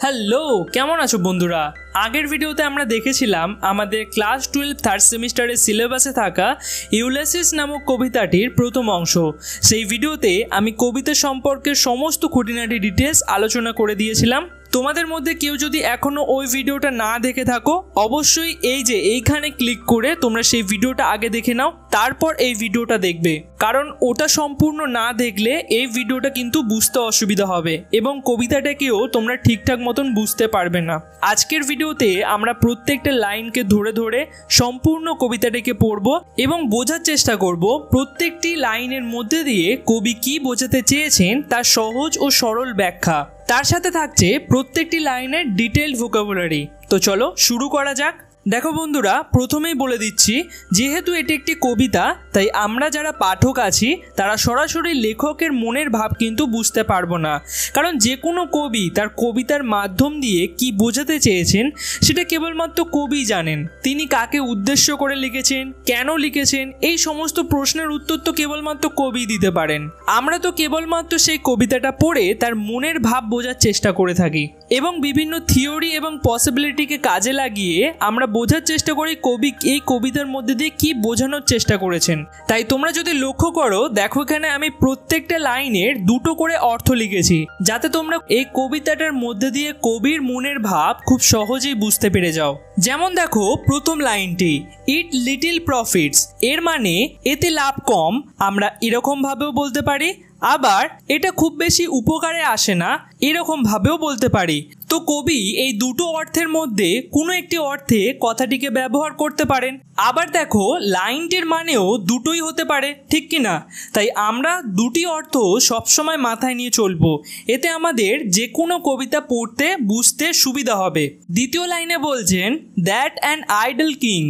Hello, কেমন আছো বন্ধুরা? আগের ভিডিওতে আমরা দেখেছিলাম আমাদের ক্লাস 12 থার্ড সেমিস্টারের সিলেবাসে থাকা ইউলিসিস নামক কবিতাটির প্রথম অংশ। সেই ভিডিওতে আমি কবিতা সম্পর্কে সমস্ত খুঁটিনাটি ডিটেলস আলোচনা করে দিয়েছিলাম। তোমাদের মধ্যে কেউ যদি এখনো ওই ভিডিওটা না দেখে থাকো, অবশ্যই এইখানে ক্লিক করে তোমরা সেই ভিডিওটা আগে দেখে নাও, তারপর এই ভিডিওটা দেখবে। কারণ ওটা সম্পূর্ণ না দেখলে এই ভিডিওটা কিন্তু বুঝতে অসুবিধা হবে এবং কবিতাটাকেও তোমরা ঠিকঠাক মতন বুঝতে পারবে না। আজকের ভিডিওতে আমরা প্রত্যেকটা লাইনকে ধরে ধরে সম্পূর্ণ কবিতাটাকে পড়ব এবং বোঝার চেষ্টা করব প্রত্যেকটি লাইনের মধ্যে দিয়ে কবি কি বোঝাতে চেয়েছেন তার সহজ ও সরল ব্যাখ্যা। তার সাথে থাকছে প্রত্যেকটি লাইনের ডিটেইলড ভোকাবুলারি। তো চলো শুরু করা যাক। দেখো বন্ধুরা, প্রথমেই বলে দিচ্ছি, যেহেতু এটি একটি কবিতা, তাই আমরা যারা পাঠক আছি তারা সরাসরি লেখকের মনের ভাব কিন্তু বুঝতে পারবো না। কারণ যে কোনো কবি তার কবিতার মাধ্যম দিয়ে কি বোঝাতে চেয়েছেন সেটা কেবলমাত্র কবি জানেন। তিনি কাকে উদ্দেশ্য করে লিখেছেন, কেন লিখেছেন, এই সমস্ত প্রশ্নের উত্তর তো কেবলমাত্র কবি দিতে পারেন। আমরা তো কেবলমাত্র সেই কবিতাটা পড়ে তার মনের ভাব বোঝার চেষ্টা করে থাকি এবং বিভিন্ন থিওরি এবং পসিবিলিটিকে কাজে লাগিয়ে আমরা বোঝার চেষ্টা করি কবি এই কবিতার মধ্যে দিয়ে কি বোঝানোর চেষ্টা করেছেন। তাই তোমরা যদি লক্ষ্য করো, দেখো এখানে আমি প্রত্যেকটা লাইনের দুটো করে অর্থ লিখেছি, যাতে তোমরা এই কবিতাটার মধ্যে দিয়ে কবির মনের ভাব খুব সহজেই বুঝতে পেরে যাও। যেমন দেখো প্রথম লাইনটি, ইট লিটিল প্রফিটস, এর মানে এতে লাভ কম। আমরা এরকম ভাবেও বলতে পারি, আবার এটা খুব বেশি উপকারে আসে না, এরকম ভাবেও বলতে পারি। তো কবি এই দুটো অর্থের মধ্যে কোনো একটি অর্থে কথাটিকে ব্যবহার করতে পারেন। আবার দেখো লাইনটির মানেও দুটোই হতে পারে, ঠিক কি না? তাই আমরা দুটি অর্থ সবসময় মাথায় নিয়ে চলবো, এতে আমাদের যে কোনো কবিতা পড়তে বুঝতে সুবিধা হবে। দ্বিতীয় লাইনে বলছেন, দ্যাট অ্যান আইডল কিং,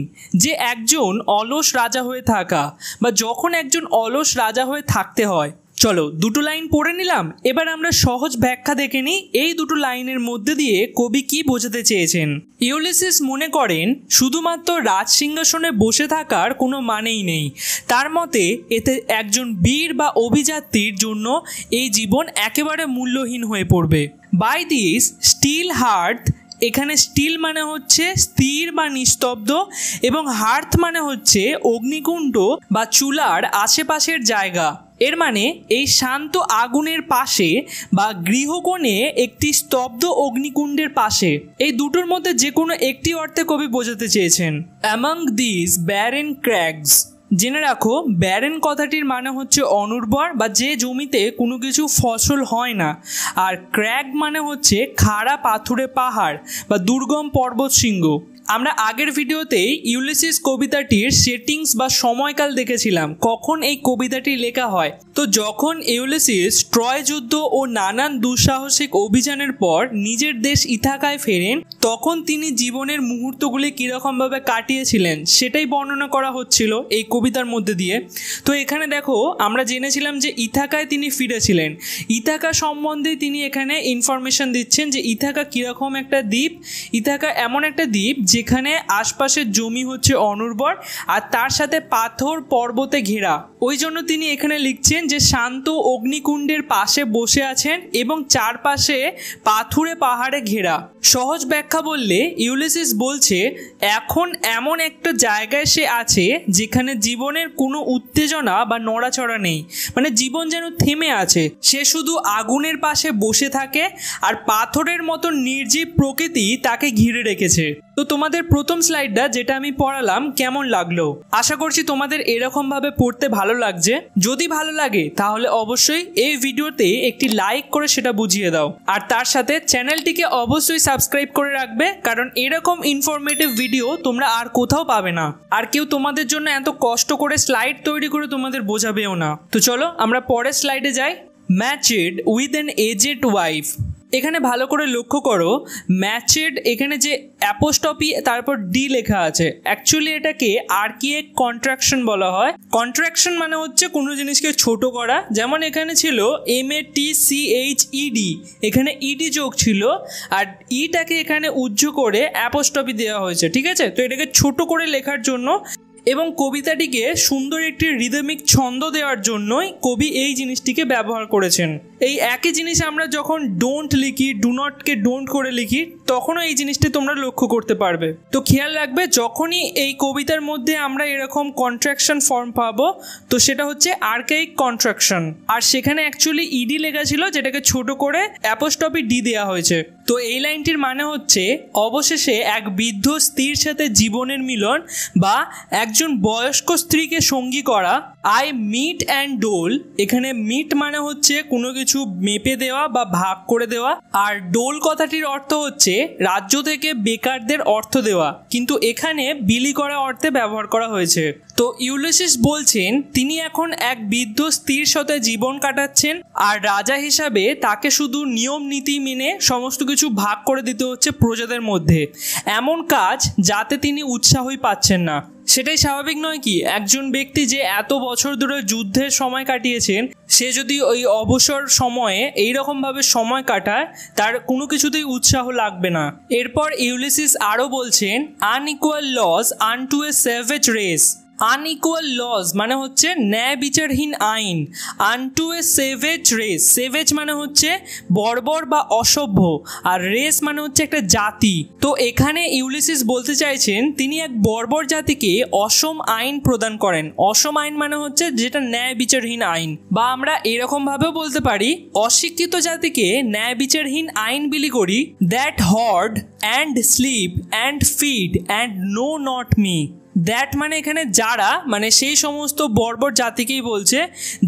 যে একজন অলস রাজা হয়ে থাকা বা যখন একজন অলস রাজা হয়ে থাকতে হয়। চলো দুটো লাইন পড়ে নিলাম, এবার আমরা সহজ ব্যাখ্যা দেখে নিই এই দুটো লাইনের মধ্যে দিয়ে কবি কি বোঝাতে চেয়েছেন। ইউলিসিস মনে করেন শুধুমাত্র রাজসিংহাসনে বসে থাকার কোনো মানেই নেই। তার মতে এতে একজন বীর বা অভিযাত্রীর জন্য এই জীবন একেবারে মূল্যহীন হয়ে পড়বে। বাই দিস স্টিল হার্ট, এখানে স্টিল মানে হচ্ছে স্থির বা নিস্তব্ধ এবং হার্থ মানে হচ্ছে অগ্নিকুণ্ড বা চুলার আশেপাশের জায়গা। এর মানে এই শান্ত আগুনের পাশে বা গৃহকোণে একটি স্তব্ধ অগ্নিকুণ্ডের পাশে, এই দুটোর মধ্যে যে কোনো একটি অর্থে কবি বোঝাতে চেয়েছেন। অ্যামং দিস ব্যারেন ক্র্যাগস, জেনে রাখো ব্যারেন কথাটির মানে হচ্ছে অনুর্বর বা যে জমিতে কোনো কিছু ফসল হয় না, আর ক্র্যাগ মানে হচ্ছে খাড়া পাথুরে পাহাড় বা দুর্গম পর্বত শৃঙ্গ। আমরা আগের ভিডিওতে ইউলিসিস কবিতাটির সেটিংস বা সময়কাল দেখেছিলাম, কখন এই কবিতাটি লেখা হয়। তো যখন ইউলিসিস ট্রয় যুদ্ধ ও নানান দুঃসাহসিক অভিযানের পর নিজের দেশ ইথাকায় ফেরেন, তখন তিনি জীবনের মুহূর্তগুলি কীরকমভাবে কাটিয়েছিলেন সেটাই বর্ণনা করা হচ্ছিল এই কবিতার মধ্যে দিয়ে। তো এখানে দেখো আমরা জেনেছিলাম যে ইথাকায় তিনি ফিরেছিলেন। ইথাকা সম্বন্ধে তিনি এখানে ইনফরমেশন দিচ্ছেন যে ইথাকা কীরকম একটা দ্বীপ। ইথাকা এমন একটা দ্বীপ যেখানে আশপাশের জমি হচ্ছে অনুর্বর আর তার সাথে পাথর পর্বতে ঘেরা। ওই জন্য তিনি এখানে লিখছেন যে শান্ত অগ্নিকুণ্ডের পাশে বসে আছেন এবং চারপাশে পাথুরে পাহাড়ে ঘেরা। সহজ ব্যাখ্যা বললে ইউলিসিস বলছে এখন এমন একটা জায়গায় সে আছে যেখানে জীবনের কোনো উত্তেজনা বা নড়াচড়া নেই, মানে জীবন যেন থেমে আছে। সে শুধু আগুনের পাশে বসে থাকে আর পাথরের মতো নির্জীব প্রকৃতি তাকে ঘিরে রেখেছে। তো তোমাদের প্রথম স্লাইডটা যেটা আমি পড়ালাম কেমন লাগলো? আশা করছি তোমাদের এরকমভাবে পড়তে ভালো লাগছে। যদি ভালো লাগে তাহলে অবশ্যই এই ভিডিওতে একটি লাইক করে সেটা বুঝিয়ে দাও, আর তার সাথে চ্যানেলটিকে অবশ্যই সাবস্ক্রাইব করে রাখবে, কারণ এরকম ইনফরমেটিভ ভিডিও তোমরা আর কোথাও পাবে না, আর কেউ তোমাদের জন্য এত কষ্ট করে স্লাইড তৈরি করে তোমাদের বোঝাবেও না। তো চলো আমরা পরের স্লাইডে যাই। Matched with an aged wife, এখানে ভালো করে লক্ষ্য করো, ম্যাচেড এখানে যে অ্যাপোস্টপি তারপর ডি লেখা আছে, অ্যাকচুয়ালি এটাকে আর্কিয়েক কন্ট্রাকশন বলা হয়। কন্ট্রাকশন মানে হচ্ছে কোনো জিনিসকে ছোট করা, যেমন এখানে ছিল MATCHED, এখানে ইডি যোগ ছিল আর ইটাকে এখানে উজ্জ করে অ্যাপোস্টপি দেওয়া হয়েছে, ঠিক আছে? তো এটাকে ছোট করে লেখার জন্য এবং কবিতাটিকে সুন্দর একটি রিদমিক ছন্দ দেওয়ার জন্যই কবি এই জিনিসটিকে ব্যবহার করেছেন। এই একই জিনিস আমরা যখন ডোন্ট লিখি, ডু নটকে ডোন্ট করে লিখি, তখনও এই জিনিসটি তোমরা লক্ষ্য করতে পারবে। তো খেয়াল রাখবে, যখনই এই কবিতার মধ্যে আমরা এরকম কন্ট্রাকশন ফর্ম পাবো, তো সেটা হচ্ছে আর্কাইক কন্ট্রাকশন। আর সেখানে অ্যাকচুয়ালি ইডি লেখা ছিল, যেটাকে ছোট করে অ্যাপোস্ট্রফি ডি দেওয়া হয়েছে। তো এই লাইনটির মানে হচ্ছে অবশেষে এক বৃদ্ধ স্ত্রীর সাথে জীবনের মিলন বা একজন বয়স্ক স্ত্রীকে সঙ্গী করা। আই মিট অ্যান্ড ডোল, এখানে মিট মানে হচ্ছে কোনো কিছু মেপে দেওয়া বা ভাগ করে দেওয়া, আর ডোল কথাটির অর্থ হচ্ছে রাজ্য থেকে বেকারদের অর্থ দেওয়া, কিন্তু এখানে বিলি করা অর্থে ব্যবহার করা হয়েছে। তো ইউলিসিস বলছেন তিনি এখন এক বৃদ্ধ স্ত্রীর সাথে জীবন কাটাচ্ছেন, আর রাজা হিসাবে তাকে শুধু নিয়ম নীতি মেনে সমস্ত কিছু ভাগ করে দিতে হচ্ছে প্রজাদের মধ্যে, এমন কাজ যাতে তিনি উৎসাহই পাচ্ছেন না। সেটাই স্বাভাবিক নয় কি? একজন ব্যক্তি যে এত বছর ধরে যুদ্ধের সময় কাটিয়েছেন, সে যদি ওই অবসর সময়ে এইরকমভাবে সময় কাটায়, তার কোনো কিছুতেই উৎসাহ লাগবে না। এরপর ইউলিসিস আরও বলছেন, আনইকুয়াল লস আনটু এ সেভেজ রেস। আনইকুয়াল লজ মানে হচ্ছে ন্যায় বিচারহীন আইন, আনটু এ সেভেজ রেস, সেভেজ মানে হচ্ছে বর্বর বা অসভ্য, আর রেস মানে হচ্ছে একটা জাতি। তো এখানে ইউলিসিস বলতে চাইছেন তিনি এক বর্বর জাতিকে অসম আইন প্রদান করেন। অসম আইন মানে হচ্ছে যেটা ন্যায় বিচারহীন আইন, বা আমরা এরকমভাবেও বলতে পারি অশিক্ষিত জাতিকে ন্যায় বিচারহীন আইন বিলি করি। That hoard and sleep and feed and know not me. That মানে এখানে যারা, মানে সেই সমস্ত বর্বর জাতিকেই বলছে,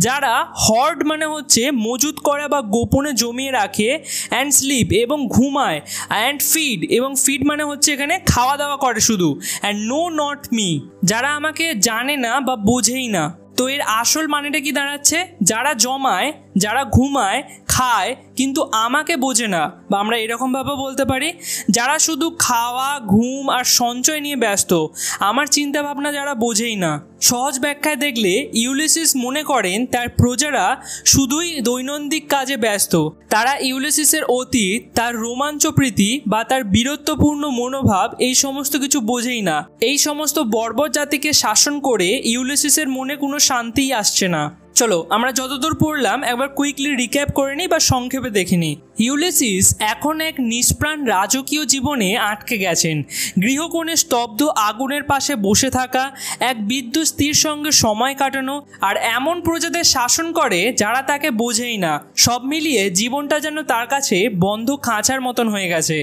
যারা হর্ড মানে হচ্ছে মজুত করা বা গোপনে জমিয়ে রাখে, অ্যান্ড স্লিপ এবং ঘুমায়, অ্যান্ড ফিড এবং ফিড মানে হচ্ছে এখানে খাওয়া দাওয়া করে শুধু, অ্যান্ড নো নট মি, যারা আমাকে জানে না বা বোঝেই না। তো এর আসল মানেটা কি দাঁড়াচ্ছে? যারা জমায়, যারা ঘুমায়, খায়, কিন্তু আমাকে বোঝে না, বা আমরা এরকমভাবে বলতে পারি যারা শুধু খাওয়া, ঘুম আর সঞ্চয় নিয়ে ব্যস্ত, আমার চিন্তাভাবনা যারা বোঝেই না। সহজ ব্যাখ্যায় দেখলে ইউলিসিস মনে করেন তার প্রজারা শুধুই দৈনন্দিন কাজে ব্যস্ত। তারা ইউলিসিসের অতীত, তার রোমাঞ্চপ্রীতি বা তার বীরত্বপূর্ণ মনোভাব এই সমস্ত কিছু বোঝেই না। এই সমস্ত বর্বর জাতিকে শাসন করে ইউলিসিসের মনে কোনো শান্তিই আসছে না। চলো আমরা যতদূর পড়লাম একবার কুইকলি রিক্যাপ করে নিই বা সংক্ষেপে দেখে নিই। ইউলিসিস এখন এক নিষ্প্রাণ রাজকীয় জীবনে আটকে গেছেন। গৃহকোণে স্তব্ধ আগুনের পাশে বসে থাকা, এক বৃদ্ধ স্ত্রীর সঙ্গে সময় কাটানো, আর এমন প্রজাদের শাসন করে যারা তাকে বোঝেই না। সব মিলিয়ে জীবনটা যেন তার কাছে বন্ধ খাঁচার মতন হয়ে গেছে।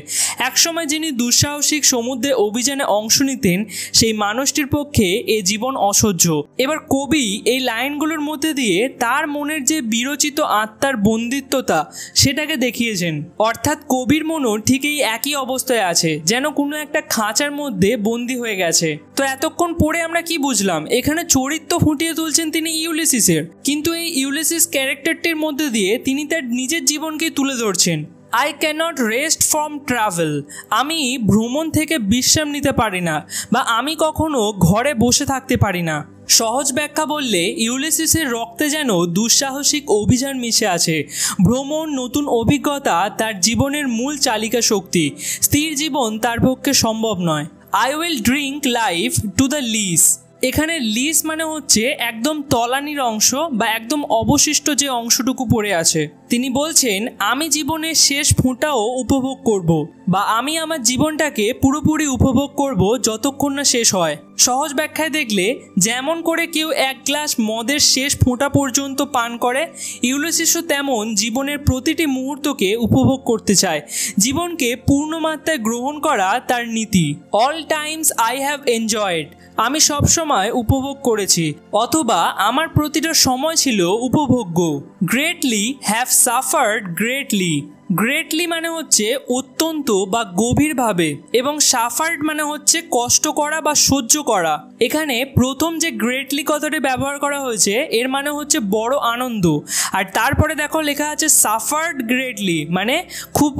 একসময় যিনি দুঃসাহসিক সমুদ্রে অভিযানে অংশ নিতেন, সেই মানুষটির পক্ষে এ জীবন অসহ্য। এবার কবি এই লাইনগুলোর মধ্যে দিয়ে তার মনের যে বিরচিত আত্মার বন্দিত্বতা সেটাকে দেখিয়েছেন। অর্থাৎ কবির মনও ঠিক এই একই অবস্থায় আছে, যেন কোনো একটা খাঁচার মধ্যে বন্দী হয়ে গেছে। তো এতক্ষণ পড়ে আমরা কি বুঝলাম? এখানে চরিত্র ফুটিয়ে তুলছেন তিনি ইউলিসিসের, কিন্তু এই ইউলিসিস ক্যারেক্টারটির মধ্যে দিয়ে তিনি তার নিজের জীবনকেই তুলে ধরছেন। I cannot rest from travel, আমি ভ্রমণ থেকে বিশ্রাম নিতে পারি না, বা আমি কখনো ঘরে বসে থাকতে পারি না। সহজ ব্যাখ্যা বললে ইউলিসিসের রক্তে যেন দুঃসাহসিক অভিযান মিশে আছে। ভ্রমণ, নতুন অভিজ্ঞতা তার জীবনের মূল চালিকা শক্তি। স্থির জীবন তার পক্ষে সম্ভব নয়। I will drink life to the lees, এখানে লিস মানে হচ্ছে একদম তলানির অংশ বা একদম অবশিষ্ট যে অংশটুকু পড়ে আছে। তিনি বলছেন আমি জীবনের শেষ ফোঁটাও উপভোগ করব, বা আমি আমার জীবনটাকে পুরোপুরি উপভোগ করব যতক্ষণ না শেষ হয়। সহজ ব্যাখ্যায় দেখলে যেমন করে কেউ এক গ্লাস মদের শেষ ফোঁটা পর্যন্ত পান করে, ইউলিসিসও তেমন জীবনের প্রতিটি মুহূর্তকে উপভোগ করতে চায়। জীবনকে পূর্ণমাত্রায় গ্রহণ করা তার নীতি। All Times I have enjoyed, আমি সবসময় উপভোগ করেছি, অথবা আমার প্রতিটা সময় ছিল উপভোগ্য। Greatly have suffered greatly, greatly মানে হচ্ছে অত্যন্ত বা গভীরভাবে, এবং সাফার্ড মানে হচ্ছে কষ্ট করা বা সহ্য করা। এখানে প্রথম যে গ্রেটলি কথাটি ব্যবহার করা হয়েছে এর মানে হচ্ছে বড় আনন্দ, আর তারপরে দেখো লেখা আছে সাফার্ড গ্রেটলি মানে খুব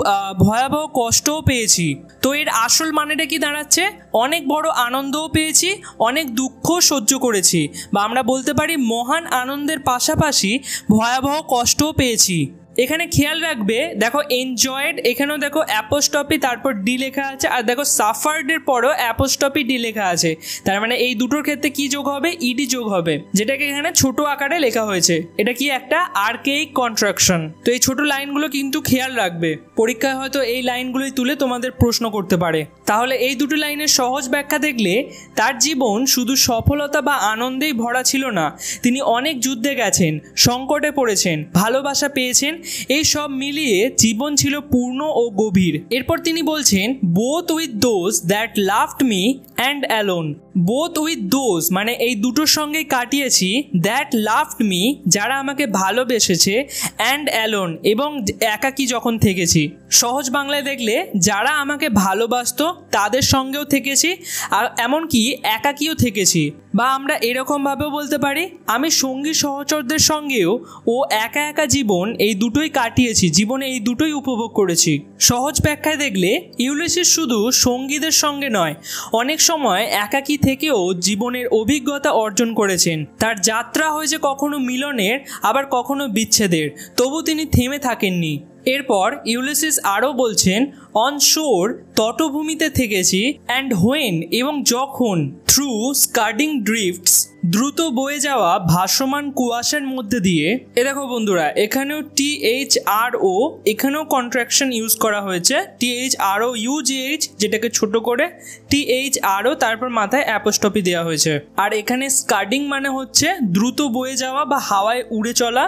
ভয়াবহ কষ্টও পেয়েছি। তো এর আসল মানেটা কি দাঁড়াচ্ছে? অনেক বড় আনন্দও পেয়েছি, অনেক দুঃখ সহ্য করেছি, বা আমরা বলতে পারি মহান আনন্দের পাশাপাশি ভয়াবহ কষ্টও পেয়েছি। এখানে খেয়াল রাখবে, দেখো এনজয়েড এখানেও দেখো অ্যাপোস্ট্রফি তারপর ডি লেখা আছে, আর দেখো সাফার্ডের পরও অ্যাপোস্ট্রফি ডি লেখা আছে। তার মানে এই দুটোর ক্ষেত্রে কি যোগ হবে? ইডি যোগ হবে, যেটাকে এখানে ছোট আকারে লেখা হয়েছে। এটা কি একটা আর্কেইক কন্ট্রাকশন। তো এই ছোট লাইনগুলো কিন্তু খেয়াল রাখবে, পরীক্ষায় হয়তো এই লাইনগুলোই তুলে তোমাদের প্রশ্ন করতে পারে। তাহলে এই দুটো লাইনের সহজ ব্যাখ্যা দেখলে তার জীবন শুধু সফলতা বা আনন্দেই ভরা ছিল না, তিনি অনেক যুদ্ধে গেছেন, সংকটে পড়েছেন, ভালোবাসা পেয়েছেন, এই সব মিলিয়ে জীবন ছিল পূর্ণ ও গভীর। এরপর তিনি বলছেন, both with those that loved me and alone. Both with those মানে এই দুটোর সঙ্গে কাটিয়েছি, দ্যাট লাভড মি যারা আমাকে ভালোবেসেছে, অ্যান্ড অ্যালোন এবং একাকী যখন থেকেছি। সহজ বাংলায় দেখলে যারা আমাকে ভালোবাসতো তাদের সঙ্গেও থেকেছি, আর এমনকি একাকীও থেকেছি। বা আমরা এরকমভাবেও বলতে পারি, আমি সঙ্গী সহচরদের সঙ্গেও ও একা একা জীবন এই দুটোই কাটিয়েছি, জীবনে এই দুটোই উপভোগ করেছি। সহজ ব্যাখ্যায় দেখলে ইউলিসিস শুধু সঙ্গীদের সঙ্গে নয়, অনেক সময় একাকী থেকেও জীবনের অভিজ্ঞতা অর্জন করেছেন। তার যাত্রা হয়েছে কখনো মিলনের, আবার কখনো বিচ্ছেদের, তবু তিনি থেমে থাকেননি। এরপর ইউলিসিস আরও বলছেন, অন শোর তটভূমিতে থেকেছি, অ্যান্ড হোয়েন এবং যখন, থ্রু স্কার্ডিং ড্রিফটস দ্রুত বয়ে যাওয়া ভাসমান কুয়াশার মধ্যে দিয়ে। এ দেখো বন্ধুরা, এখানেও THRO এখানেও কন্ট্রাকশন ইউজ করা হয়েছে, THRO UGH যেটাকে ছোট করে THRO তারপর মাথায় অ্যাপোস্ট্রফি দেওয়া হয়েছে। আর এখানে স্কার্ডিং মানে হচ্ছে দ্রুত বয়ে যাওয়া বা হাওয়ায় উড়ে চলা,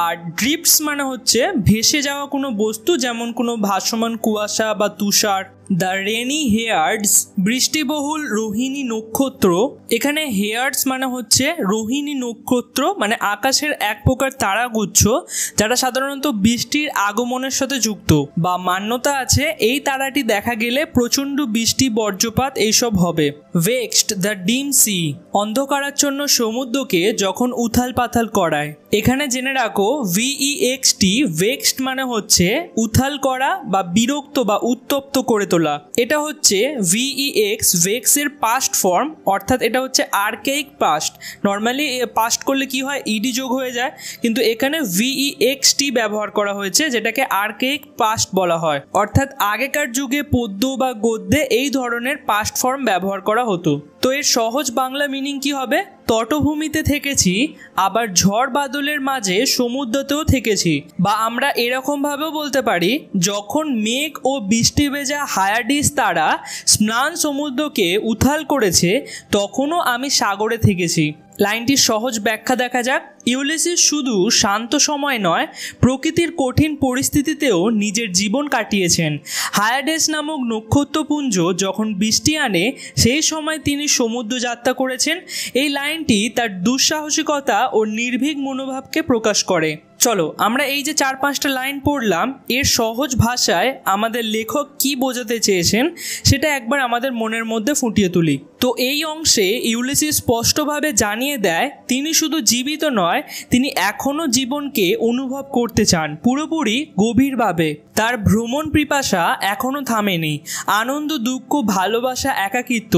আর ড্রিফটস মানে হচ্ছে ভেসে যাওয়া কোনো বস্তু, যেমন কোনো ভাসমান কুয়াশা বা তুষার। দ্য রেনি হেয়ার্ডস বৃষ্টিবহুল রোহিণী নক্ষত্র। এখানে হেয়ার্ডস মানে হচ্ছে রোহিণী নক্ষত্র, মানে আকাশের এক প্রকার তারাগুচ্ছ যারা সাধারণত বৃষ্টির আগমনের সাথে যুক্ত, বা মান্যতা আছে এই তারাটি দেখা গেলে প্রচণ্ড বৃষ্টি বজ্রপাত এইসব হবে। ভেক্সড দ্য ডিম সি অন্ধকারাচ্ছন্ন সমুদ্রকে যখন উথাল পাথাল করায়। এখানে জেনে রাখো VEXT ভেক্সড মানে হচ্ছে উথাল করা বা বিরক্ত বা উত্তপ্ত করে তোলা। এটা হচ্ছে VEX ভেক্সের পাস্ট ফর্ম, অর্থাৎ এটা হচ্ছে আর্কেইক পাস্ট। নর্মালি পাস্ট করলে কি হয়, ইডি যোগ হয়ে যায়, কিন্তু এখানে VEXT ব্যবহার করা হয়েছে, যেটাকে আর্কেইক পাস্ট বলা হয়। অর্থাৎ আগেকার যুগে পদ্য বা গদ্যে এই ধরনের পাস্ট ফর্ম ব্যবহার করা হতো। তো এর সহজ বাংলা মিনিং কি হবে? তটভূমিতে থেকেছি, আবার ঝড় বাদলের মাঝে সমুদ্রতেও থেকেছি। বা আমরা এরকমভাবেও বলতে পারি, যখন মেঘ ও বৃষ্টি ভেজা হায়াডিস তারা স্নান সমুদ্রকে উথাল করেছে, তখনও আমি সাগরে থেকেছি। লাইনটির সহজ ব্যাখ্যা দেখা যাক। ইউলিসিস শুধু শান্ত সময় নয়, প্রকৃতির কঠিন পরিস্থিতিতেও নিজের জীবন কাটিয়েছেন। হায়াডেস নামক নক্ষত্রপুঞ্জ যখন বৃষ্টি আনে, সেই সময় তিনি সমুদ্র যাত্রা করেছেন। এই লাইনটি তার দুঃসাহসিকতা ও নির্ভীক মনোভাবকে প্রকাশ করে। চলো আমরা এই যে 4-5টা লাইন পড়লাম, এর সহজ ভাষায় আমাদের লেখক কি বোঝাতে চেয়েছেন সেটা একবার আমাদের মনের মধ্যে ফুটিয়ে তুলি। তো এই অংশে ইউলিসিস স্পষ্টভাবে জানিয়ে দেয়, তিনি শুধু জীবিত নয়, তিনি এখনও জীবনকে অনুভব করতে চান পুরোপুরি গভীরভাবে। তার ভ্রমণ পিপাসা এখনও থামেনি। আনন্দ, দুঃখ, ভালোবাসা, একাকিত্ব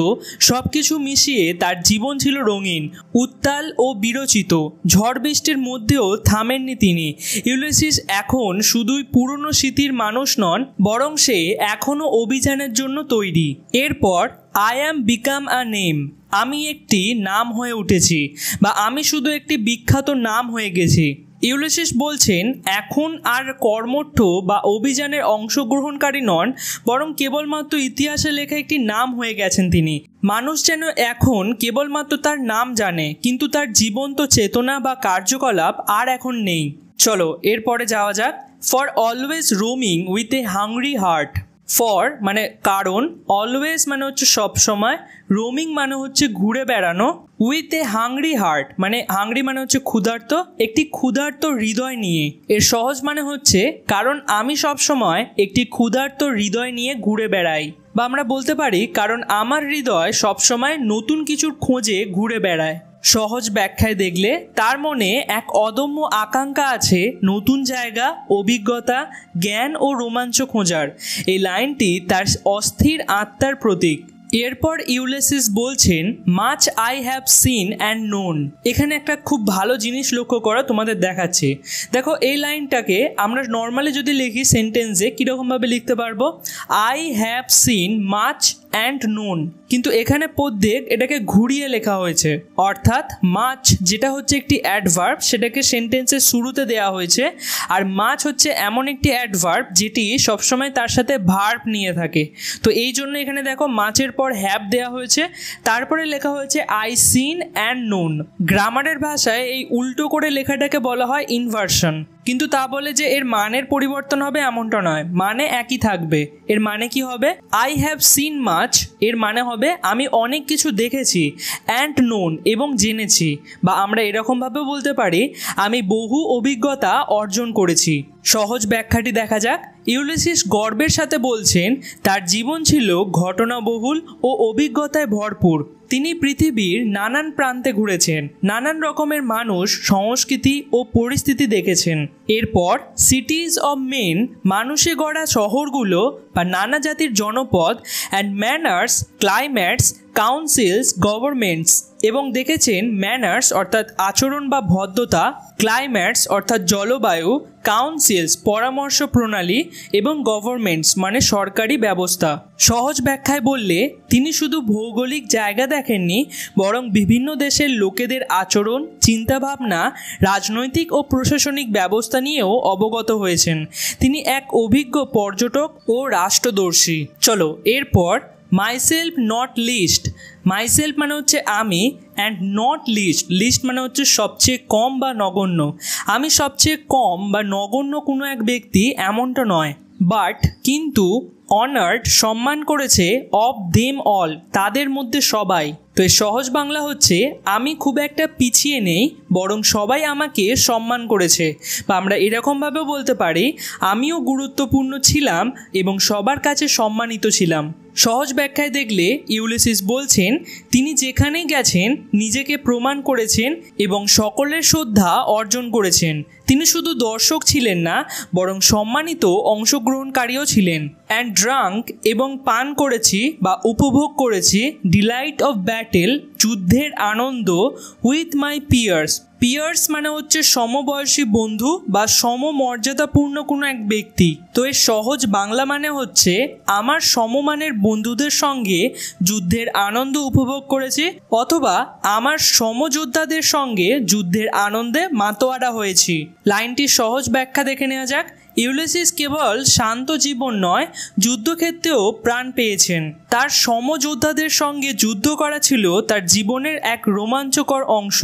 সব কিছু মিশিয়ে তার জীবন ছিল রঙিন, উত্তাল ও বিরচিত। ঝড় বৃষ্টির মধ্যেও থামেননি তিনি। ইউলিসিস এখন শুধুই পুরনো স্মৃতির মানুষ নন, বরং সে এখনও অভিযানের জন্য তৈরি। এরপর I am become a name, আমি একটি নাম হয়ে উঠেছি, বা আমি শুধু একটি বিখ্যাত নাম হয়ে গেছি। ইউলিসিস বলছেন, এখন আর কর্মঠ বা অভিযানের অংশগ্রহণকারী নন, বরং কেবলমাত্র ইতিহাসে লেখা একটি নাম হয়ে গেছেন তিনি। মানুষ যেন এখন কেবলমাত্র তার নাম জানে, কিন্তু তার জীবন্ত চেতনা বা কার্যকলাপ আর এখন নেই। চলো এরপরে যাওয়া যাক। For always roaming with a hungry heart. For মানে কারণ, অলওয়েজ মানে হচ্ছে সব সময়, রোমিং মানে হচ্ছে ঘুরে বেড়ানো, উইথ এ হাংরি হার্ট মানে হাংরি মানে হচ্ছে ক্ষুধার্ত, একটি ক্ষুধার্ত হৃদয় নিয়ে। এর সহজ মানে হচ্ছে কারণ আমি সব সময় একটি ক্ষুধার্ত হৃদয় নিয়ে ঘুরে বেড়াই। বা আমরা বলতে পারি কারণ আমার হৃদয় সবসময় নতুন কিছুর খোঁজে ঘুরে বেড়ায়। সহজ ব্যাখ্যায় দেখলে তার মনে এক অদম্য আকাঙ্ক্ষা আছে নতুন জায়গা, অভিজ্ঞতা, জ্ঞান ও রোমাঞ্চ খোঁজার। এই লাইনটি তার অস্থির আত্মার প্রতীক। এরপর ইউলিসিস বলছেন much I have seen and known. এখানে একটা খুব ভালো জিনিস লক্ষ্য করা তোমাদের দেখাচ্ছে। দেখো এই লাইনটাকে আমরা নর্মালি যদি লিখি সেন্টেন্সে কীরকমভাবে লিখতে পারবো, I have seen much and known, কিন্তু এখানে প্রত্যেক এটাকে ঘুরিয়ে লেখা হয়েছে, অর্থাৎ মাচ যেটা হচ্ছে একটি অ্যাডভার্ব সেটাকে সেন্টেন্সের শুরুতে দেওয়া হয়েছে, আর মাচ হচ্ছে এমন একটি অ্যাডভার্ব যেটি সবসময় তার সাথে ভার্ব নিয়ে থাকে। তো এই জন্য এখানে দেখো মাচের পর হ্যাভ দেওয়া হয়েছে, তারপরে লেখা হয়েছে আই সিন অ্যান্ড নোন। গ্রামারের ভাষায় এই উল্টো করে লেখাটাকে বলা হয় ইনভার্সন, কিন্তু তা বলে যে এর মানের পরিবর্তন হবে এমনটা নয়, মানে একই থাকবে। এর মানে কি হবে, আই হ্যাভ সিন মাচ এর মানে হবে আমি অনেক কিছু দেখেছি, অ্যান্ড নোন এবং জেনেছি, বা আমরা এরকমভাবেও বলতে পারি আমি বহু অভিজ্ঞতা অর্জন করেছি। সহজ ব্যাখ্যাটি দেখা যাক। ইউলিসিস গর্বের সাথে বলছেন তার জীবন ছিল ঘটনাবহুল ও অভিজ্ঞতায় ভরপুর। তিনি পৃথিবীর নানান প্রান্তে ঘুরেছেন, নানান রকমের মানুষ, সংস্কৃতি ও পরিস্থিতি দেখেছেন। এরপর সিটিজ অব মেন, মানুষে গড়া শহরগুলো বা নানা জাতির জনপদ, and manners, climates, councils, governments, এবং দেখেছেন ম্যানার্স অর্থাৎ আচরণ বা ভদ্রতা, ক্লাইমেটস অর্থাৎ জলবায়ু, কাউন্সিলস পরামর্শ প্রণালী, এবং গভর্নমেন্টস মানে সরকারি ব্যবস্থা। সহজ ব্যাখ্যায় বললে তিনি শুধু ভৌগোলিক জায়গা দেখেননি, বরং বিভিন্ন দেশের লোকেদের আচরণ, চিন্তাভাবনা, রাজনৈতিক ও প্রশাসনিক ব্যবস্থা নিয়েও অবগত হয়েছেন। তিনি এক অভিজ্ঞ পর্যটক ও রাষ্ট্রদর্শী। চলো এরপর মাইসেলফ নট লিস্ট। মাইসেলফ মানে হচ্ছে আমি, অ্যান্ড নট লিস্ট, লিস্ট মানে হচ্ছে সবচেয়ে কম বা নগণ্য। আমি সবচেয়ে কম বা নগণ্য কোনো এক ব্যক্তি এমনটা নয়, বাট কিন্তু অনার্ড সম্মান করেছে অফ দেম অল, তাদের মধ্যে সবাই। তো এই সহজ বাংলা হচ্ছে আমি খুব একটা পিছিয়ে নেই, বরং সবাই আমাকে সম্মান করেছে, বা আমরা এরকমভাবেও বলতে পারি আমিও গুরুত্বপূর্ণ ছিলাম এবং সবার কাছে সম্মানিত ছিলাম। সহজ ব্যাখ্যায় দেখলে ইউলিসিস বলছেন তিনি যেখানেই গেছেন নিজেকে প্রমাণ করেছেন এবং সকলের শ্রদ্ধা অর্জন করেছেন। তিনি শুধু দর্শক ছিলেন না, বরং সম্মানিত অংশগ্রহণকারীও ছিলেন। অ্যান্ড ড্রাঙ্ক এবং পান করেছি বা উপভোগ করেছি ডিলাইট অফ ব্যাটেল, যুদ্ধের আনন্দ, উইথ মাই পিয়ার্স। পিয়ার্স মানে হচ্ছে সমবয়সী বন্ধু বা সমমর্যাদাপূর্ণ কোনো এক ব্যক্তি। তো এর সহজ বাংলা মানে হচ্ছে আমার সমমানের বন্ধুদের সঙ্গে যুদ্ধের আনন্দ উপভোগ করেছি, অথবা আমার সমযোদ্ধাদের সঙ্গে যুদ্ধের আনন্দে মাতোয়ারা হয়েছি। লাইনটির সহজ ব্যাখ্যা দেখে নেওয়া যাক। ইউলিসিস কেবল শান্ত জীবন নয়, যুদ্ধক্ষেত্রেও প্রাণ পেয়েছেন। তার সমযোদ্ধাদের সঙ্গে যুদ্ধ করা ছিল তার জীবনের এক রোমাঞ্চকর অংশ।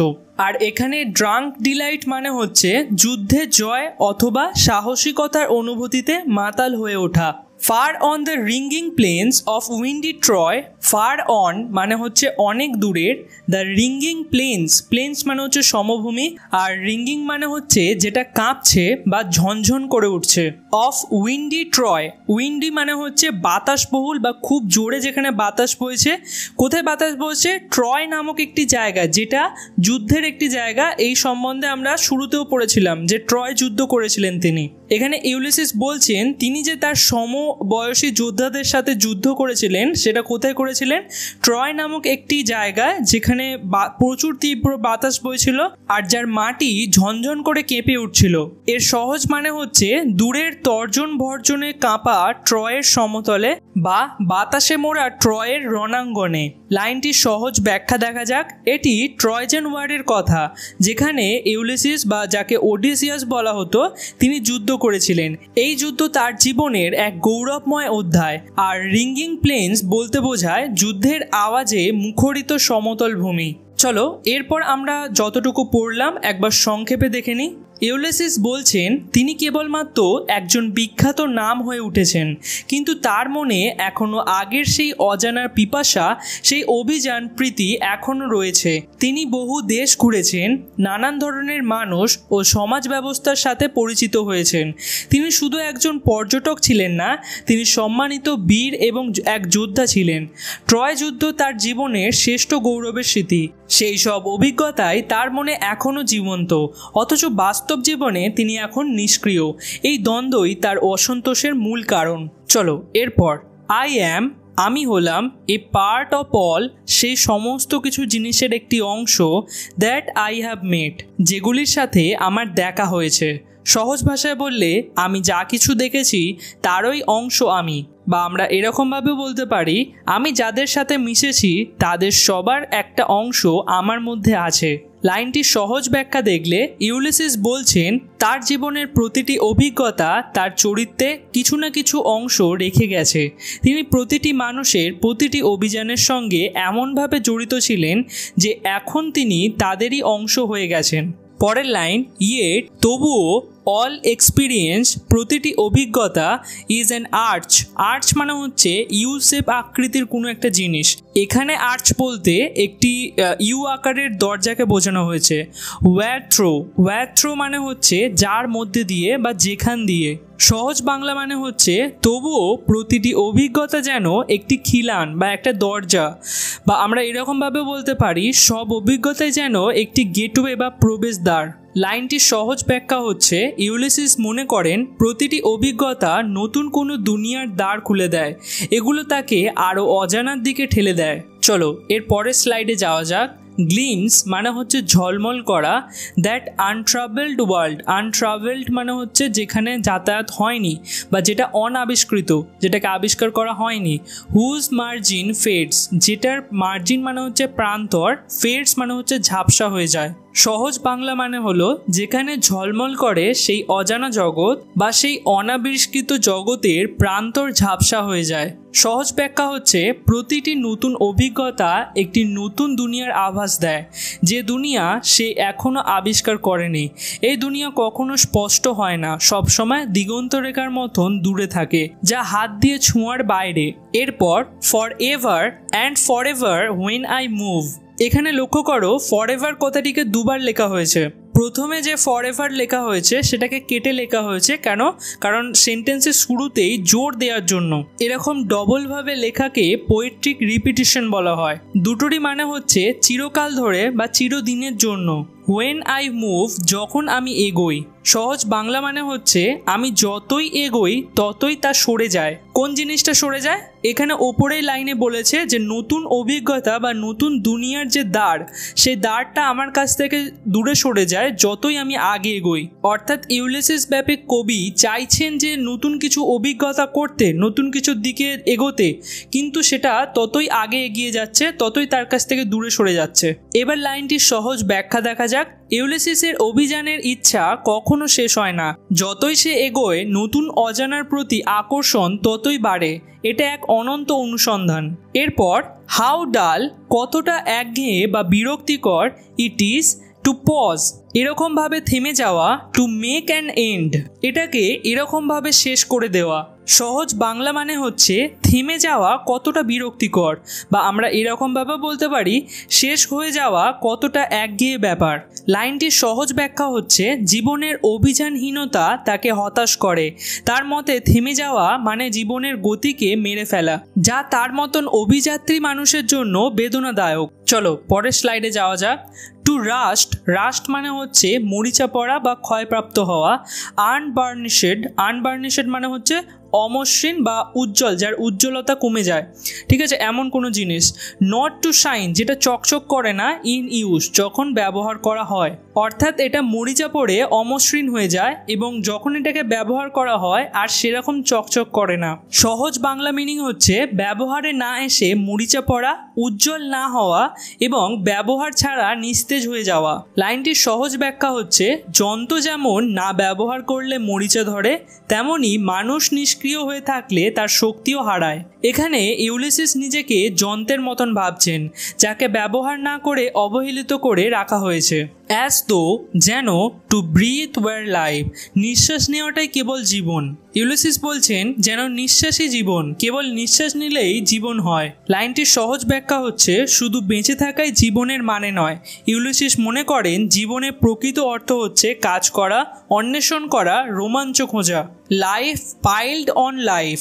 আর এখানে ড্রাঙ্ক ডিলাইট মানে হচ্ছে যুদ্ধে জয় অথবা সাহসিকতার অনুভূতিতে মাতাল হয়ে ওঠা। Far on the ringing plains of windy Troy, far on মানে হচ্ছে অনেক দূরের, দ্য রিঙ্গিং প্লেন্স, প্লেন্স মানে হচ্ছে সমভূমি, আর রিঙ্গিং মানে হচ্ছে যেটা কাঁপছে বা ঝনঝন করে উঠছে। অফ উইন্ডি ট্রয়, উইন্ডি মানে হচ্ছে বাতাসবহুল বা খুব জোরে যেখানে বাতাস বইছে। কোথায় বাতাস বইছে? ট্রয় নামক একটি জায়গা, যেটা যুদ্ধের একটি জায়গা। এই সম্বন্ধে আমরা শুরুতেও পড়েছিলাম যে ট্রয় যুদ্ধ করেছিলেন তিনি। এখানে ইউলিসিস বলছেন তিনি যে তার সমবয়সী যোদ্ধাদের সাথে যুদ্ধ করেছিলেন সেটা কোথায় করেছিলেন? ট্রয় নামক একটি জায়গায় যেখানে প্রচুর তীব্র বাতাস বইছিল আর যার মাটি ঝনঝন করে কেঁপে উঠছিল। এর সহজ মানে হচ্ছে দূরের তর্জন ভর্জনে কাঁপা ট্রয়ের সমতলে বা বাতাসে মোড়া ট্রয়ের রণাঙ্গনে। লাইনটির সহজ ব্যাখ্যা দেখা যাক। এটি ট্রয়জেন ওয়ারের কথা, যেখানে ইউলিসিস বা যাকে ওডিসিয়াস বলা হতো তিনি যুদ্ধ করেছিলেন। এই যুদ্ধ তার জীবনের এক গৌরবময় অধ্যায়। আর রিঙ্গিং প্লেন্স বলতে বোঝায় যুদ্ধের আওয়াজে মুখরিত সমতল ভূমি। চলো এরপর আমরা যতটুকু পড়লাম একবার সংক্ষেপে দেখে নিই। ইউলিসিস বলছেন তিনি কেবলমাত্র একজন বিখ্যাত নাম হয়ে উঠেছেন, কিন্তু তার মনে এখনও আগের সেই অজানার পিপাসা, সেই অভিযান প্রীতি এখনও রয়েছে। তিনি বহু দেশ ঘুরেছেন, নানান ধরনের মানুষ ও সমাজ ব্যবস্থার সাথে পরিচিত হয়েছেন। তিনি শুধু একজন পর্যটক ছিলেন না, তিনি সম্মানিত বীর এবং এক যোদ্ধা ছিলেন। ট্রয় যুদ্ধ তার জীবনের শ্রেষ্ঠ গৌরবের স্মৃতি। সেই সব অভিজ্ঞতাই তার মনে এখনও জীবন্ত, অথচ বাস্তব জীবনে তিনি এখন নিষ্ক্রিয়। এই দ্বন্দ্বই তার অসন্তোষের মূল কারণ। চলো এরপর আই অ্যাম, আমি হলাম এ পার্ট অফ অল, সেই সমস্ত কিছু জিনিসের একটি অংশ দ্যাট আই হ্যাভ মেট, যেগুলির সাথে আমার দেখা হয়েছে। সহজ ভাষায় বললে আমি যা কিছু দেখেছি তারই অংশ আমি, বা আমরা এরকমভাবে বলতে পারি আমি যাদের সাথে মিশেছি তাদের সবার একটা অংশ আমার মধ্যে আছে। লাইনটির সহজ ব্যাখ্যা দেখলে ইউলিসিস বলছেন তার জীবনের প্রতিটি অভিজ্ঞতা তার চরিত্রে কিছু না কিছু অংশ রেখে গেছে। তিনি প্রতিটি মানুষের প্রতিটি অভিযানের সঙ্গে এমনভাবে জড়িত ছিলেন যে এখন তিনি তাদেরই অংশ হয়ে গেছেন। পরের লাইন, ইয়েট তবুও অল এক্সপিরিয়েন্স, প্রতিটি অভিজ্ঞতা ইজ অ্যান আর্চ। আর্চ মানে হচ্ছে ইউ শেপ আকৃতির কোনো একটা জিনিস। এখানে আর্চ বলতে একটি ইউ আকারের দরজাকে বোঝানো হয়েছে। ওয়্যার থ্রো মানে হচ্ছে যার মধ্যে দিয়ে বা যেখান দিয়ে। সহজ বাংলা মানে হচ্ছে তবুও প্রতিটি অভিজ্ঞতা যেন একটি খিলান বা একটা দরজা, বা আমরা এরকমভাবে বলতে পারি সব অভিজ্ঞতাই যেন একটি গেটওয়ে বা প্রবেশদ্বার। লাইনটির সহজ ব্যাখ্যা হচ্ছে ইউলিসিস মনে করেন প্রতিটি অভিজ্ঞতা নতুন কোনো দুনিয়ার দ্বার খুলে দেয়, এগুলো তাকে আরও অজানার দিকে ঠেলে দেয়। চলো এর পরের স্লাইডে যাওয়া যাক। গ্লিমস মানে হচ্ছে ঝলমল করা, দ্যাট আনট্রাভেলড ওয়ার্ল্ড। আনট্রাভেলড মানে হচ্ছে যেখানে যাতায়াত হয়নি বা যেটা অনাবিষ্কৃত, যেটাকে আবিষ্কার করা হয়নি। হুজ মার্জিন ফেডস, যেটার মার্জিন মানে হচ্ছে প্রান্তর, ফেডস মানে হচ্ছে ঝাপসা হয়ে যায়। সহজ বাংলা মানে হলো যেখানে ঝলমল করে সেই অজানা জগৎ বা সেই অনাবিষ্কৃত জগতের প্রান্তর ঝাপসা হয়ে যায়। সহজ ব্যাখ্যা হচ্ছে প্রতিটি নতুন অভিজ্ঞতা একটি নতুন দুনিয়ার আভাস দেয়, যে দুনিয়া সে এখনও আবিষ্কার করেনি। এই দুনিয়া কখনো স্পষ্ট হয় না, সবসময় দিগন্ত রেখার মতন দূরে থাকে, যা হাত দিয়ে ছোঁয়ার বাইরে। এরপর for ever and for ever when I move, এখানে লক্ষ্য করো ফরএভার কথাটিকে দুবার লেখা হয়েছে। প্রথমে যে ফরএভার লেখা হয়েছে সেটাকে কেটে লেখা হয়েছে, কেন? কারণ সেন্টেন্সের শুরুতেই জোর দেওয়ার জন্য। এরকম ডবলভাবে লেখাকে পোয়েট্রিক রিপিটিশন বলা হয়। দুটোরই মানে হচ্ছে চিরকাল ধরে বা চিরদিনের জন্য। হোয়েন আই মুভ, যখন আমি এগোই। সহজ বাংলা মানে হচ্ছে আমি যতই এগোই ততই তা সরে যায়। কোন জিনিসটা সরে যায়? এখানে ওপরেই লাইনে বলেছে যে নতুন অভিজ্ঞতা বা নতুন দুনিয়ার যে দ্বার, সেই দ্বারটা আমার কাছ থেকে দূরে সরে যায় যতই আমি আগে এগোই। অর্থাৎ ইউলিসিস ব্যাপক কবি চাইছেন যে নতুন কিছু অভিজ্ঞতা করতে, নতুন কিছুর দিকে এগোতে, কিন্তু সেটা ততই আগে এগিয়ে যাচ্ছে, ততই তার কাছ থেকে দূরে সরে যাচ্ছে। এবার লাইনটির সহজ ব্যাখ্যা দেখা যাক। ইউলিসিসের অভিযানের ইচ্ছা কখনো শেষ হয় না, যতই সে এগোয় নতুন অজানার প্রতি আকর্ষণ ততই বাড়ে। এটা এক অনন্ত অনুসন্ধান। এরপর হাউ ডাল, কতটা একঘেয়ে বা বিরক্তিকর, ইট ইজ টু পজ, এরকমভাবে থেমে যাওয়া, টু মেক অ্যান এন্ড, এটাকে এরকমভাবে শেষ করে দেওয়া। সহজ বাংলা মানে হচ্ছে থেমে যাওয়া কতটা বিরক্তিকর, বা আমরা এরকমভাবে বলতে পারি শেষ হয়ে যাওয়া কতটা একঘেয়ে ব্যাপার। লাইনটির সহজ ব্যাখ্যা হচ্ছে জীবনের অভিযানহীনতা তাকে হতাশ করে। তার মতে থেমে যাওয়া মানে জীবনের গতিকে মেরে ফেলা, যা তার মতন অভিযাত্রী মানুষের জন্য বেদনাদায়ক। চলো পরের স্লাইডে যাওয়া যাক। টু রাস্ট, রাস্ট মানে হচ্ছে মরিচা পড়া বা ক্ষয়প্রাপ্ত হওয়া। আনবার্নিশেড মানে হচ্ছে অমসৃণ বা উজ্জ্বল, যার উজ্জ্বলতা কমে যায়, ঠিক আছে, এমন কোনো জিনিস। নট টু শাইন, যেটা চকচক করে না, ইন ইউজ, যখন ব্যবহার করা হয়। অর্থাৎ এটা মরিচা পড়ে অমসৃণ হয়ে যায় এবং যখন এটাকে ব্যবহার করা হয় আর সেরকম চকচক করে না। সহজ বাংলা মিনিং হচ্ছে ব্যবহারে না এসে মরিচা পড়া, উজ্জ্বল না হওয়া এবং ব্যবহার ছাড়া নিস্তেজ হয়ে যাওয়া। লাইনটির সহজ ব্যাখ্যা হচ্ছে যন্ত্র যেমন না ব্যবহার করলে মরিচা ধরে, তেমনি মানুষ নিষ্ক্রিয় হয়ে থাকলে তার শক্তিও হারায়। এখানে ইউলিসিস নিজেকে যন্ত্রের মতন ভাবছেন, যাকে ব্যবহার না করে অবহেলিত করে রাখা হয়েছে। অ্যাজ দো, যেন, টু ব্রিথ ওয়ার লাইফ, নিঃশ্বাস নেওয়াটাই কেবল জীবন। ইউলিসিস বলছেন যেন নিঃশ্বাসই জীবন, কেবল নিঃশ্বাস নিলেই জীবন হয়। লাইনটির সহজ ব্যাখ্যা হচ্ছে শুধু বেঁচে থাকাই জীবনের মানে নয়। ইউলিসিস মনে করেন জীবনের প্রকৃত অর্থ হচ্ছে কাজ করা, অন্বেষণ করা, রোমাঞ্চ খোঁজা। লাইফ পাইলড অন লাইফ,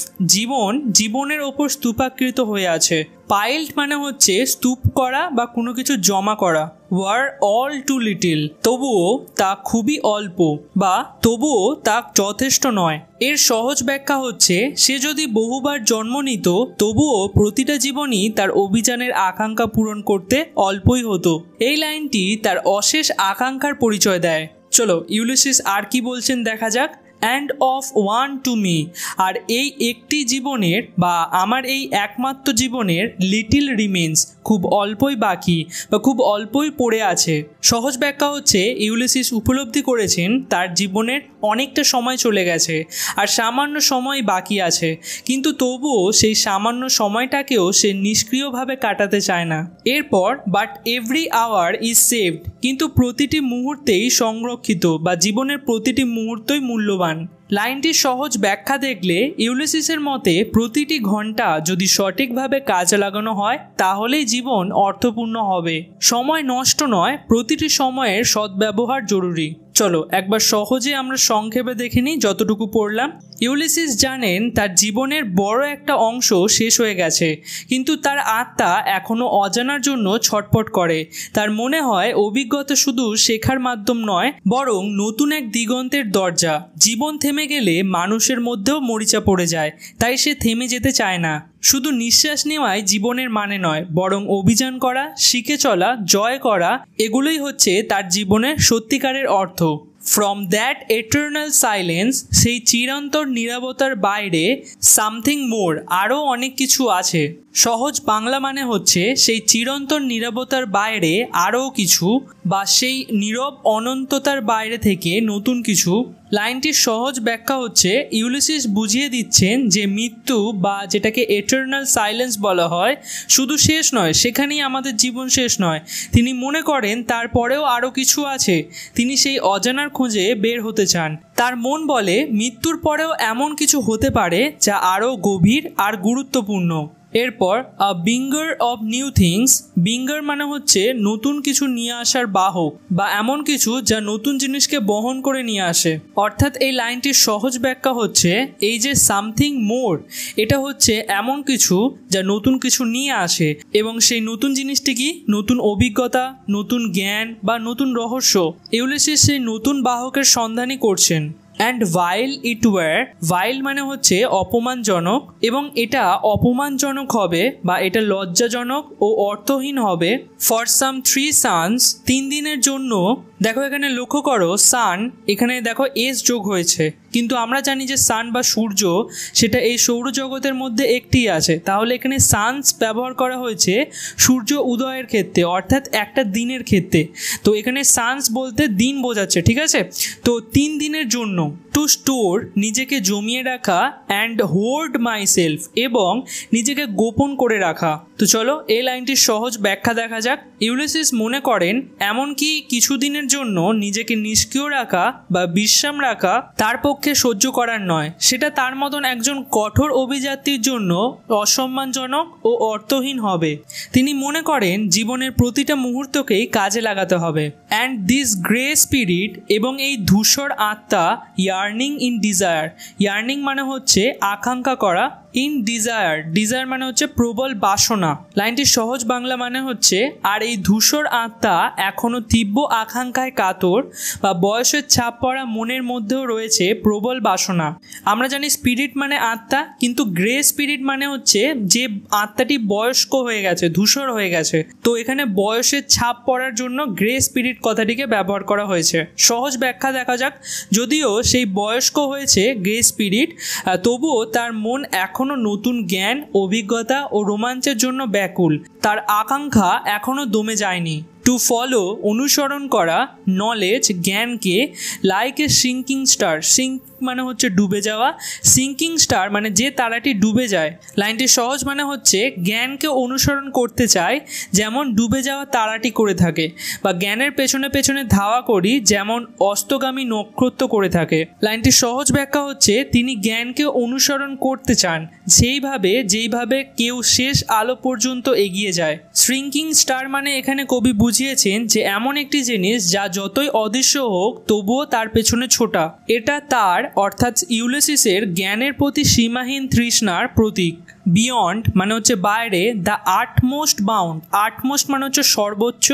জীবনের ওপর স্তূপাকৃত হয়ে আছে। পাইল্ড মানে হচ্ছে স্তূপ করা বা কোনো কিছু জমা করা। ওয়ার অল টু লিটিল, তবুও তা খুবই অল্প বা তবুও তা যথেষ্ট নয়। এর সহজ ব্যাখ্যা হচ্ছে সে যদি বহুবার জন্ম নিত তবুও প্রতিটা জীবনই তার অভিযানের আকাঙ্ক্ষা পূরণ করতে অল্পই হতো। এই লাইনটি তার অশেষ আকাঙ্ক্ষার পরিচয় দেয়। চলো ইউলিসিস আর কি বলছেন দেখা যাক। And of one to me, আর এই একটি জীবনের বা আমার এই একমাত্র জীবনের লিটিল রিমেন্স, খুব অল্পই বাকি বা খুব অল্পই পড়ে আছে। সহজ ব্যাখ্যা হচ্ছে ইউলিসিস উপলব্ধি করেছেন তার জীবনের অনেকটা সময় চলে গেছে আর সামান্য সময় বাকি আছে, কিন্তু তবুও সেই সামান্য সময়টাকেও সে নিষ্ক্রিয়ভাবে কাটাতে চায় না। এরপর but every hour is saved, কিন্তু প্রতিটি মুহূর্তেই সংরক্ষিত বা জীবনের প্রতিটি মুহূর্তই মূল্যবান। লাইনটির সহজ ব্যাখ্যা দেখলে ইউলিসিসের মতে প্রতিটি ঘন্টা যদি সঠিকভাবে কাজে লাগানো হয় তাহলেই জীবন অর্থপূর্ণ হবে। সময় নষ্ট নয়, প্রতিটি সময়ের সদ্ব্যবহার জরুরি। চলো একবার সহজে আমরা সংক্ষেপে দেখে নিই যতটুকু পড়লাম। ইউলিসিস জানেন তার জীবনের বড় একটা অংশ শেষ হয়ে গেছে, কিন্তু তার আত্মা এখনও অজানার জন্য ছটফট করে। তার মনে হয় অভিজ্ঞতা শুধু শেখার মাধ্যম নয়, বরং নতুন এক দিগন্তের দরজা। জীবন থেমে গেলে মানুষের মধ্যেও মরিচা পড়ে যায়, তাই সে থেমে যেতে চায় না। শুধু নিঃশ্বাস নেওয়াই জীবনের মানে নয়, বরং অভিযান করা, শিখে চলা, জয় করা, এগুলোই হচ্ছে তার জীবনের সত্যিকারের অর্থ। ফ্রম দ্যাট এটার্নাল সাইলেন্স, সেই চিরন্তর নীরবতার বাইরে, সামথিং মোর, আরও অনেক কিছু আছে। সহজ বাংলা মানে হচ্ছে সেই চিরন্তর নীরবতার বাইরে আরও কিছু, বা সেই নীরব অনন্ততার বাইরে থেকে নতুন কিছু। লাইনটির সহজ ব্যাখ্যা হচ্ছে ইউলিসিস বুঝিয়ে দিচ্ছেন যে মৃত্যু বা যেটাকে এটার্নাল সাইলেন্স বলা হয় শুধু শেষ নয়, সেখানেই আমাদের জীবন শেষ নয়। তিনি মনে করেন তারপরেও আরও কিছু আছে। তিনি সেই অজানার খোঁজে বের হতে চান। তার মন বলে মৃত্যুর পরেও এমন কিছু হতে পারে যা আরও গভীর আর গুরুত্বপূর্ণ। এরপর আ ব্রিঙ্গার অফ নিউ থিংস, ব্রিঙ্গার মানে হচ্ছে নতুন কিছু নিয়ে আসার বাহক বা এমন কিছু যা নতুন জিনিসকে বহন করে নিয়ে আসে। অর্থাৎ এই লাইনটির সহজ ব্যাখ্যা হচ্ছে এই যে সামথিং মোর, এটা হচ্ছে এমন কিছু যা নতুন কিছু নিয়ে আসে, এবং সেই নতুন জিনিসটি কি? নতুন অভিজ্ঞতা, নতুন জ্ঞান বা নতুন রহস্য। ইউলিসিস সেই নতুন বাহকের সন্ধানই করছেন। অ্যান্ড ভাইল ইট ওয়ার, ভাইল মানে হচ্ছে অপমানজনক, এবং এটা অপমানজনক হবে বা এটা লজ্জাজনক ও অর্থহীন হবে। ফর সাম 3 সানস, 3 দিনের জন্য। দেখো এখানে লক্ষ্য করো, সান এখানে দেখো এস যোগ হয়েছে, কিন্তু আমরা জানি যে সান বা সূর্য সেটা এই সৌরজগতের মধ্যে একটি আছে। তাহলে এখানে সানস ব্যবহার করা হয়েছে সূর্য উদয়ের ক্ষেত্রে, অর্থাৎ একটা দিনের ক্ষেত্রে। তো এখানে সানস বলতে দিন বোঝাচ্ছে, ঠিক আছে? তো 3 দিনের জন্য। টু স্টোর, নিজেকে জমিয়ে রাখা, অ্যান্ড হোল্ড মাই সেলফ, এবং নিজেকে গোপন করে রাখা। তো চলো এই লাইনটির সহজ ব্যাখ্যা দেখা যাক। ইউলিসিস মনে করেন এমনকি কিছুদিনের জন্য নিজেকে নিষ্ক্রিয় রাখা বা বিশ্রাম রাখা তার পক্ষে সহ্য করার নয়। সেটা তার মতন একজন কঠোর অভিযাত্রীর জন্য অসম্মানজনক ও অর্থহীন হবে। তিনি মনে করেন জীবনের প্রতিটা মুহূর্তকেই কাজে লাগাতে হবে। অ্যান্ড দিস গ্রে স্পিরিট, এবং এই ধূসর আত্মা, ইয়ার্নিং ইন ডিজায়ার, ইয়ার্নিং মানে হচ্ছে আকাঙ্ক্ষা করা, ইন ডিজায়ার, ডিজায়ার মানে হচ্ছে প্রবল বাসনা। লাইনটির সহজ বাংলা মানে হচ্ছে আর এই ধূসর আত্মা এখনো তীব্র আকাঙ্ক্ষায় কাতর, বা বয়সের ছাপ পড়া মনের মধ্যেও রয়েছে প্রবল বাসনা। আমরা জানি স্পিরিট মানে আত্মা, কিন্তু গ্রে স্পিরিট মানে হচ্ছে যে আত্মাটি বয়স্ক হয়ে গেছে, ধূসর হয়ে গেছে। তো এখানে বয়সের ছাপ পড়ার জন্য গ্রে স্পিরিট কথাটিকে ব্যবহার করা হয়েছে। সহজ ব্যাখ্যা দেখা যাক। যদিও সেই বয়স্ক হয়েছে গ্রে স্পিরিট, তবুও তার মন এখনো নতুন জ্ঞান, অভিজ্ঞতা ও রোমাঞ্চের জন্য ব্যাকুল। তার আকাঙ্ক্ষা এখনো দমে যায়নি। টু ফলো, অনুসরণ করা, নলেজ, জ্ঞানকে, like a sinking star, sink মানে হচ্ছে ডুবে যাওয়া, সিঙ্কিং স্টার মানে যে তারাটি ডুবে যায়। লাইনটি সহজ মানে হচ্ছে জ্ঞানকে অনুসরণ করতে চায় যেমন ডুবে যাওয়া তারাটি করে থাকে, বা জ্ঞানের পেছনে পেছনে ধাওয়া করি যেমন অস্তগামী নক্ষত্র করে থাকে। লাইনটির সহজ ব্যাখ্যা হচ্ছে তিনি জ্ঞানকে অনুসরণ করতে চান যেইভাবে কেউ শেষ আলো পর্যন্ত এগিয়ে যায়। শ্রিঙ্কিং স্টার মানে এখানে কবি বুঝিয়েছেন যে এমন একটি জিনিস যা যতই অদৃশ্য হোক তবুও তার পেছনে ছোটা। এটা তার অর্থাৎ ইউলিসিসের জ্ঞানের প্রতি সীমাহীন তৃষ্ণার প্রতীক। বিয়ন্ড মানে হচ্ছে বাইরে, দ্য আটমোস্ট বাউন্ড, আটমোস্ট মানে হচ্ছে সর্বোচ্চ,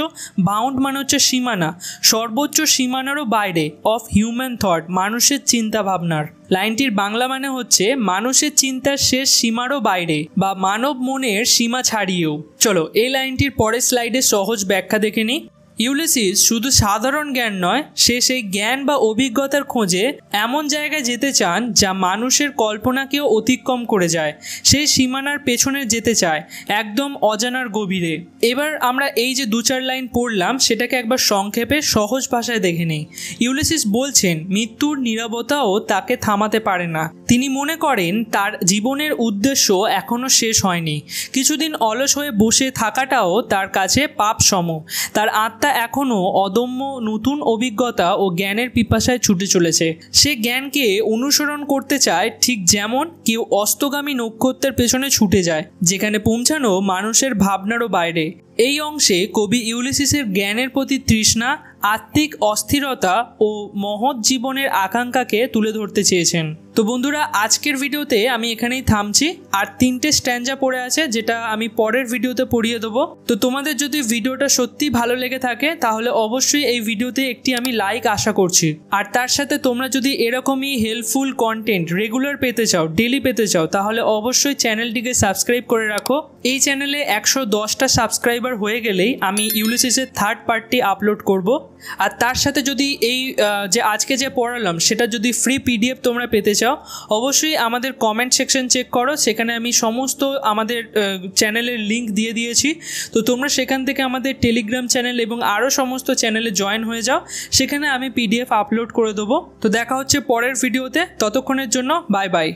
বাউন্ড মানে হচ্ছে সীমানা, সর্বোচ্চ সীমানারও বাইরে, অফ হিউম্যান থট মানুষের চিন্তা ভাবনার। লাইনটির বাংলা মানে হচ্ছে মানুষের চিন্তার শেষ সীমারও বাইরে বা মানব মনের সীমা ছাড়িয়েও। চলো এই লাইনটির পরের স্লাইডে সহজ ব্যাখ্যা দেখে নিই। ইউলিসিস শুধু সাধারণ জ্ঞান নয়, সে সেই জ্ঞান বা অভিজ্ঞতার খোঁজে এমন জায়গায় যেতে চান যা মানুষের কল্পনাকেও অতিক্রম করে যায়, সেই সীমানার পেছনে যেতে চায়, একদম অজানার গভীরে। এবার আমরা এই যে 2-4 লাইন পড়লাম সেটাকে একবার সংক্ষেপে সহজ ভাষায় দেখে নিই। ইউলিসিস বলছেন মৃত্যুর নীরবতাও তাকে থামাতে পারে না। তিনি মনে করেন তার জীবনের উদ্দেশ্য এখনও শেষ হয়নি, কিছুদিন অলস হয়ে বসে থাকাটাও তার কাছে পাপ সম। তার আত্মা এখনও অদম্য নতুন অভিজ্ঞতা ও জ্ঞানের পিপাসায় ছুটে চলেছে। সে জ্ঞানকে অনুসরণ করতে চায় ঠিক যেমন কেউ অস্তগামী নক্ষত্রের পেছনে ছুটে যায়, যেখানে পৌঁছানো মানুষের ভাবনারও বাইরে। এই অংশে কবি ইউলিসিসের জ্ঞানের প্রতি তৃষ্ণা, আত্মিক অস্থিরতা ও মহৎ জীবনের আকাঙ্ক্ষাকে তুলে ধরতে চেয়েছেন। তো বন্ধুরা, আজকের ভিডিওতে আমি এখানেই থামছি। আর 3টে স্ট্যাঞ্জা পড়ে আছে, যেটা আমি পরের ভিডিওতে পড়িয়ে দেবো। তো তোমাদের যদি ভিডিওটা সত্যি ভালো লেগে থাকে তাহলে অবশ্যই এই ভিডিওতে একটি আমি লাইক আশা করছি। আর তার সাথে তোমরা যদি এরকমই হেল্পফুল কন্টেন্ট রেগুলার পেতে চাও, ডেলি পেতে চাও, তাহলে অবশ্যই চ্যানেলটিকে সাবস্ক্রাইব করে রাখো। এই চ্যানেলে 110টা সাবস্ক্রাইবার হয়ে গেলেই আমি ইউলিসিসের 3rd পার্টটি আপলোড করব। আর তার সাথে যদি এই যে আজকে যে পড়ালাম সেটা যদি ফ্রি পিডিএফ তোমরা পেতে চাও, অবশ্যই আমাদের কমেন্ট সেকশন চেক করো, সেখানে আমি সমস্ত আমাদের চ্যানেলের লিঙ্ক দিয়ে দিয়েছি। তো তোমরা সেখান থেকে আমাদের টেলিগ্রাম চ্যানেল এবং আরও সমস্ত চ্যানেলে জয়েন হয়ে যাও, সেখানে আমি পিডিএফ আপলোড করে দেবো। তো দেখা হচ্ছে পরের ভিডিওতে, ততক্ষণের জন্য বাই বাই।